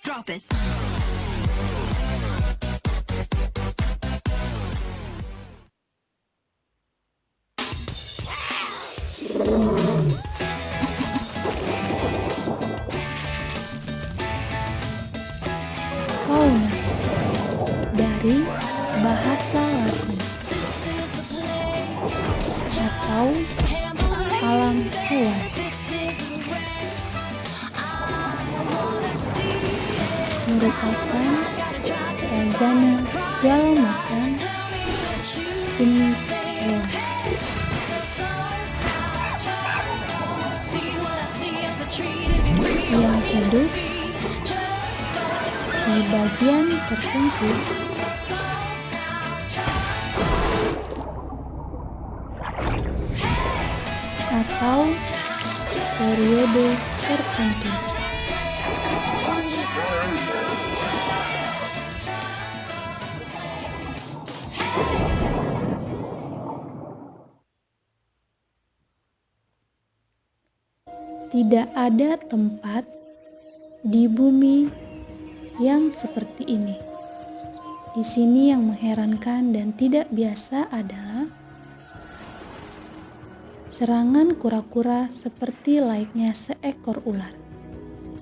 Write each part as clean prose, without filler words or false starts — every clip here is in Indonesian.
Drop it. Fauna dari bahasa Latin atau alam hewan. Merupakan rencana segala macam jenis hewan. Yang hidup di bagian tertentu atau periode tertentu. Tidak ada tempat di bumi yang seperti ini. Di sini yang mengherankan dan tidak biasa adalah serangan kura-kura seperti layaknya seekor ular,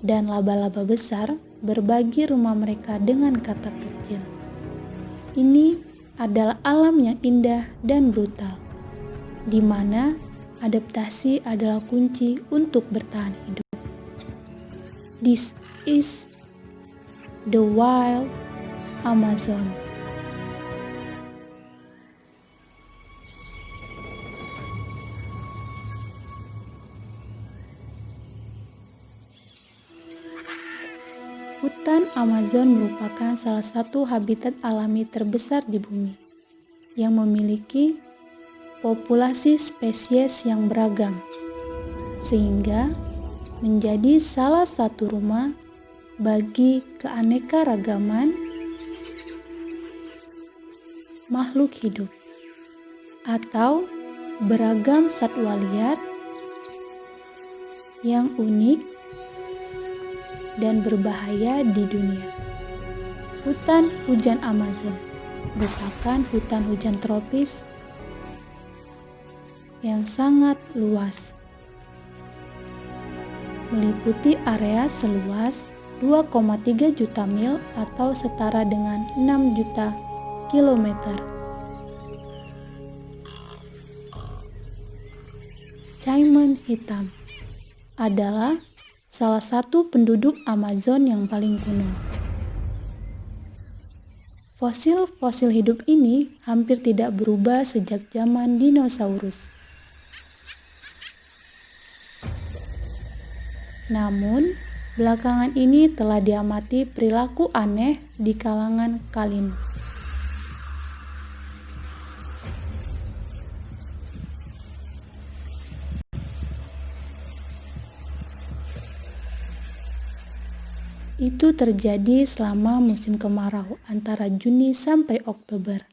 dan laba-laba besar berbagi rumah mereka dengan katak kecil. Ini adalah alam yang indah dan brutal, di mana adaptasi adalah kunci untuk bertahan hidup. This is the wild Amazon. Hutan Amazon merupakan salah satu habitat alami terbesar di bumi yang memiliki populasi spesies yang beragam, sehingga menjadi salah satu rumah bagi keanekaragaman makhluk hidup atau beragam satwa liar yang unik dan berbahaya di dunia. Hutan hujan Amazon merupakan hutan hujan tropis yang sangat luas, meliputi area seluas 2,3 juta mil atau setara dengan 6 juta kilometer. Caiman hitam adalah salah satu penduduk Amazon yang paling kuno. Fosil-fosil hidup ini hampir tidak berubah sejak zaman dinosaurus. Namun, belakangan ini telah diamati perilaku aneh di kalangan kalin. Itu terjadi selama musim kemarau antara Juni sampai Oktober,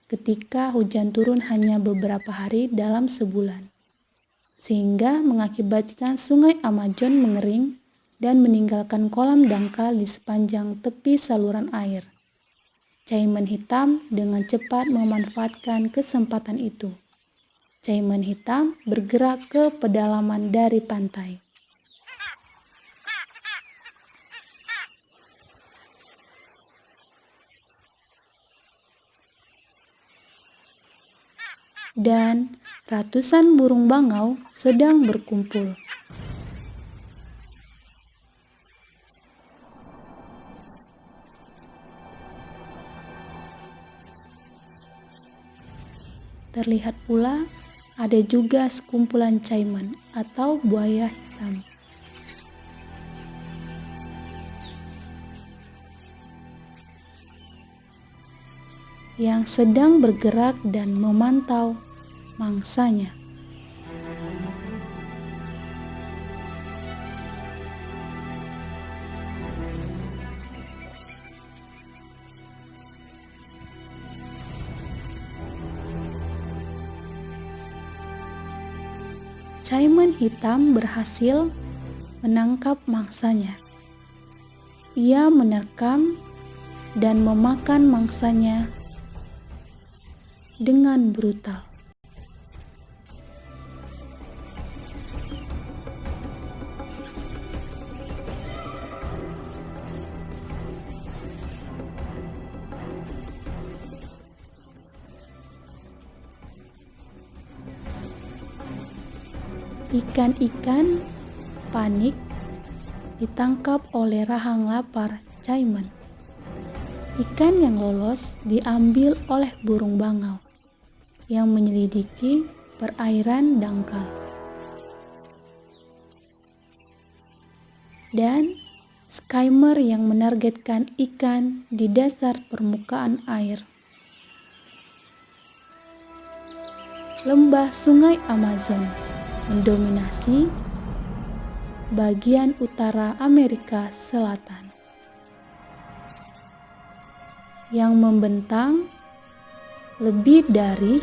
ketika hujan turun hanya beberapa hari dalam sebulan, sehingga mengakibatkan sungai Amazon mengering dan meninggalkan kolam dangkal di sepanjang tepi saluran air. Caiman hitam dengan cepat memanfaatkan kesempatan itu. Caiman hitam bergerak ke pedalaman dari pantai. Dan ratusan burung bangau sedang berkumpul. Terlihat pula ada juga sekumpulan caiman atau buaya hitam. Yang sedang bergerak dan memantau mangsanya. Caiman hitam berhasil menangkap mangsanya. Ia menerkam dan memakan mangsanya dengan brutal. Ikan-ikan panik ditangkap oleh rahang lapar caiman. Ikan yang lolos diambil oleh burung bangau yang menyelidiki perairan dangkal. Dan skimmer yang menargetkan ikan di dasar permukaan air. Lembah Sungai Amazon mendominasi bagian utara Amerika Selatan yang membentang lebih dari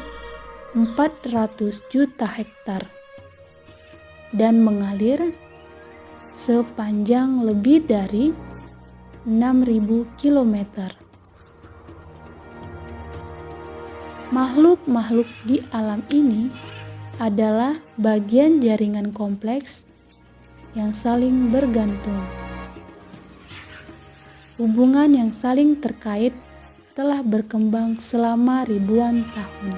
400 juta hektar dan mengalir sepanjang lebih dari 6.000 kilometer. Makhluk-makhluk di alam ini adalah bagian jaringan kompleks yang saling bergantung. Hubungan yang saling terkait telah berkembang selama ribuan tahun.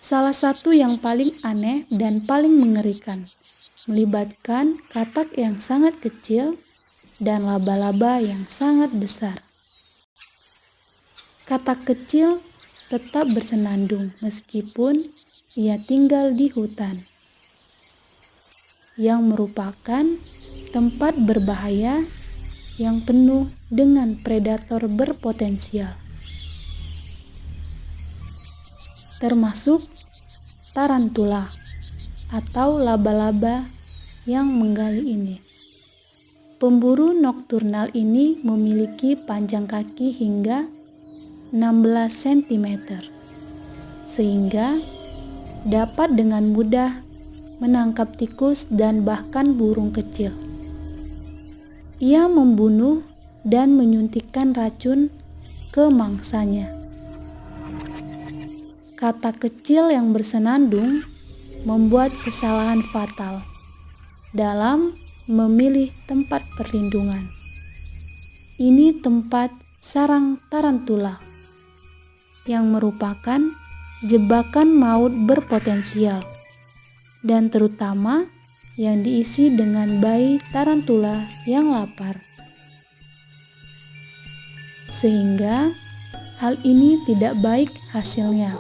Salah satu yang paling aneh dan paling mengerikan melibatkan katak yang sangat kecil dan laba-laba yang sangat besar. Katak kecil tetap bersenandung meskipun ia tinggal di hutan, yang merupakan tempat berbahaya yang penuh dengan predator berpotensial, termasuk tarantula atau laba-laba yang menggali ini. Pemburu nokturnal ini memiliki panjang kaki hingga 16 cm, sehingga dapat dengan mudah menangkap tikus dan bahkan burung kecil. Ia membunuh dan menyuntikkan racun ke mangsanya. Katak kecil yang bersenandung membuat kesalahan fatal dalam memilih tempat perlindungan. Ini tempat sarang tarantula yang merupakan jebakan maut berpotensial, dan terutama yang diisi dengan bayi tarantula yang lapar. Sehingga hal ini tidak baik hasilnya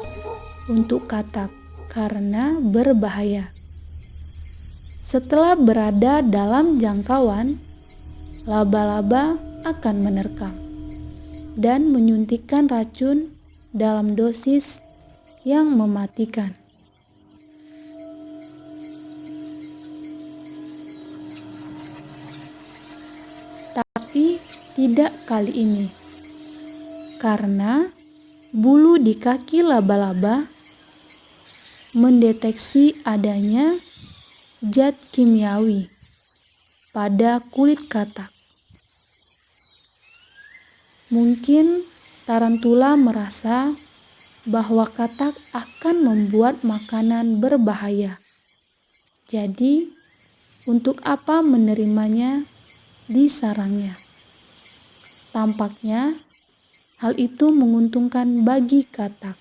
untuk katak karena berbahaya. Setelah berada dalam jangkauan, laba-laba akan menerkam dan menyuntikkan racun dalam dosis yang mematikan. Tapi tidak kali ini, karena bulu di kaki laba-laba mendeteksi adanya zat kimiawi pada kulit katak. Mungkin tarantula merasa bahwa katak akan membuat makanan berbahaya. Jadi, untuk apa menerimanya di sarangnya? Tampaknya hal itu menguntungkan bagi katak.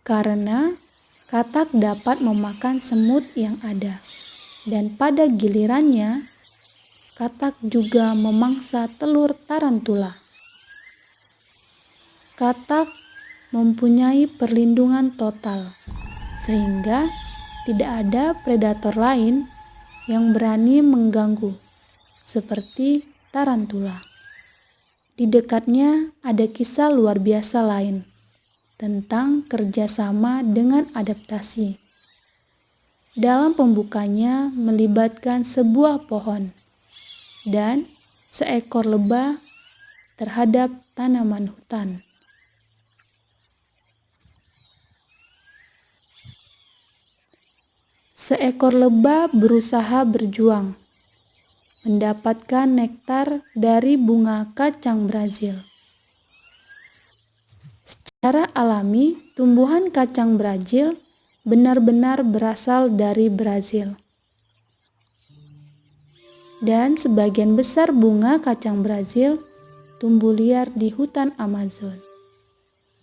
Karena katak dapat memakan semut yang ada, dan pada gilirannya, katak juga memangsa telur tarantula. Katak mempunyai perlindungan total, sehingga tidak ada predator lain yang berani mengganggu, seperti tarantula. Di dekatnya ada kisah luar biasa lain tentang kerjasama dengan adaptasi. Dalam pembukanya melibatkan sebuah pohon dan seekor lebah terhadap tanaman hutan. Seekor lebah berusaha berjuang mendapatkan nektar dari bunga kacang Brazil. Secara alami, tumbuhan kacang Brazil benar-benar berasal dari Brazil. Dan sebagian besar bunga kacang Brazil tumbuh liar di hutan Amazon.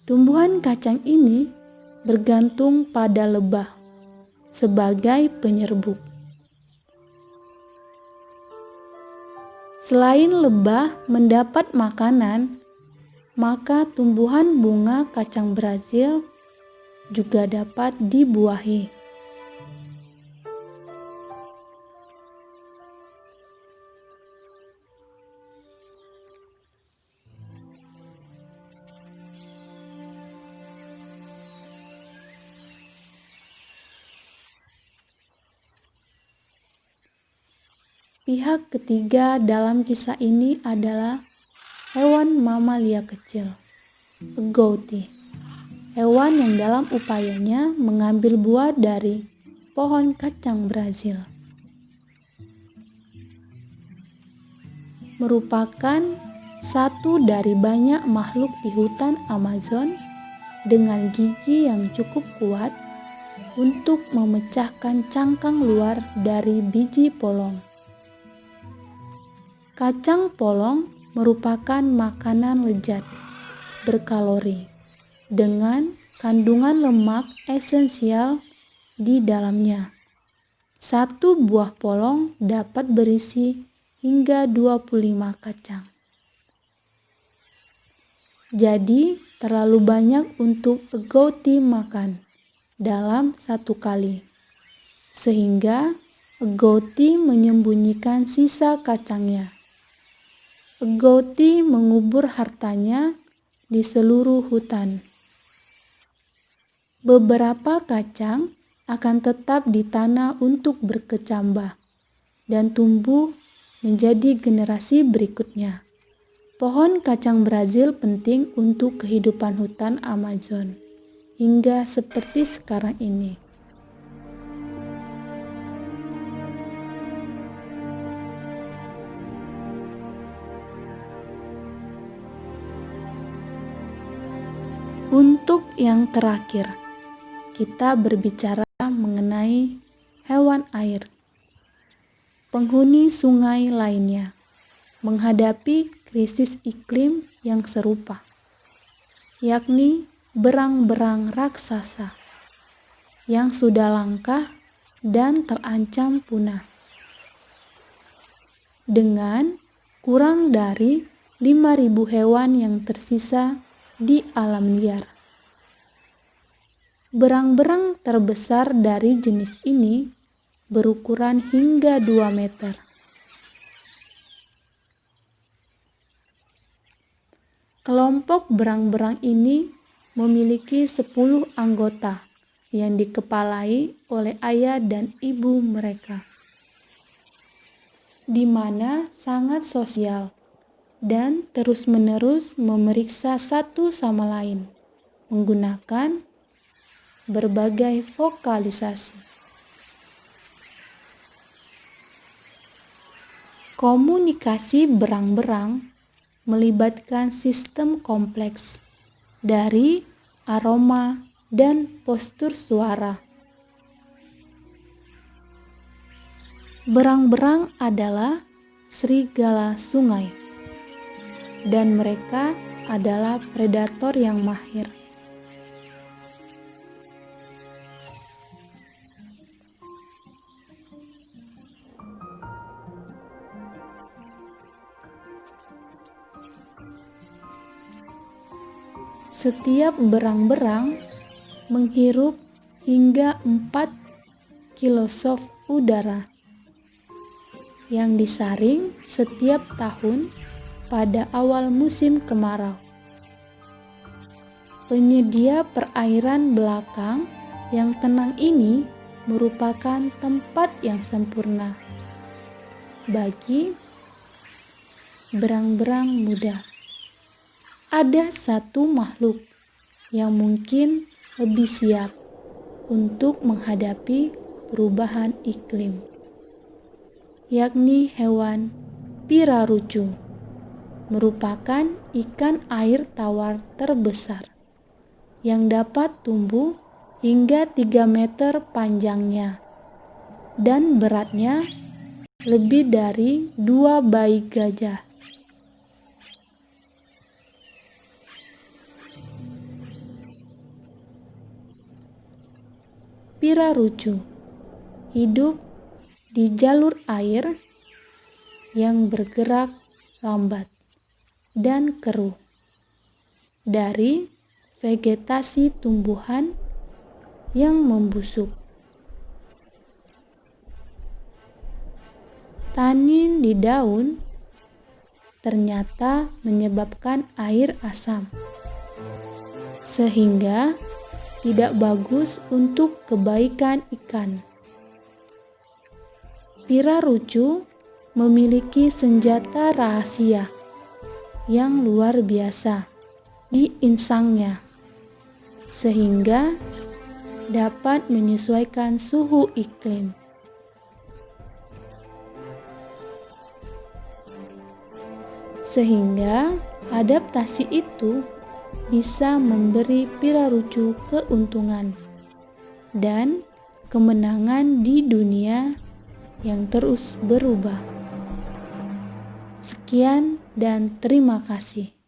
Tumbuhan kacang ini bergantung pada lebah sebagai penyerbuk. Selain lebah mendapat makanan, maka tumbuhan bunga kacang Brazil juga dapat dibuahi. Pihak ketiga dalam kisah ini adalah hewan mamalia kecil, agouti. Hewan yang dalam upayanya mengambil buah dari pohon kacang Brazil. Merupakan satu dari banyak makhluk di hutan Amazon dengan gigi yang cukup kuat untuk memecahkan cangkang luar dari biji polong. Kacang polong merupakan makanan lezat, berkalori, dengan kandungan lemak esensial di dalamnya. Satu buah polong dapat berisi hingga 25 kacang. Jadi, terlalu banyak untuk agouti makan dalam satu kali, sehingga agouti menyembunyikan sisa kacangnya. Agouti mengubur hartanya di seluruh hutan. Beberapa kacang akan tetap di tanah untuk berkecambah dan tumbuh menjadi generasi berikutnya. Pohon kacang Brazil penting untuk kehidupan hutan Amazon hingga seperti sekarang ini. Untuk yang terakhir, kita berbicara mengenai hewan air. Penghuni sungai lainnya menghadapi krisis iklim yang serupa, yakni berang-berang raksasa yang sudah langka dan terancam punah. Dengan kurang dari 5.000 hewan yang tersisa di alam liar. Berang-berang terbesar dari jenis ini berukuran hingga 2 meter. Kelompok berang-berang ini memiliki 10 anggota yang dikepalai oleh ayah dan ibu mereka, di mana sangat sosial dan terus-menerus memeriksa satu sama lain menggunakan berbagai vokalisasi. Komunikasi berang-berang melibatkan sistem kompleks dari aroma dan postur suara. Berang-berang adalah serigala sungai, dan mereka adalah predator yang mahir. Setiap berang-berang menghirup hingga 4 kilosov udara yang disaring setiap tahun pada awal musim kemarau. Penyedia perairan belakang yang tenang ini merupakan tempat yang sempurna bagi berang-berang muda. Ada satu makhluk yang mungkin lebih siap untuk menghadapi perubahan iklim, yakni hewan pirarucu, merupakan ikan air tawar terbesar yang dapat tumbuh hingga 3 meter panjangnya dan beratnya lebih dari 2 bayi gajah. Pirarucu hidup di jalur air yang bergerak lambat dan keruh dari vegetasi tumbuhan yang membusuk. Tanin di daun ternyata menyebabkan air asam, sehingga tidak bagus untuk kebaikan ikan. Pirarucu memiliki senjata rahasia yang luar biasa di insangnya, sehingga dapat menyesuaikan suhu iklim. Sehingga adaptasi itu bisa memberi Pirarucu keuntungan dan kemenangan di dunia yang terus berubah. Sekian dan terima kasih.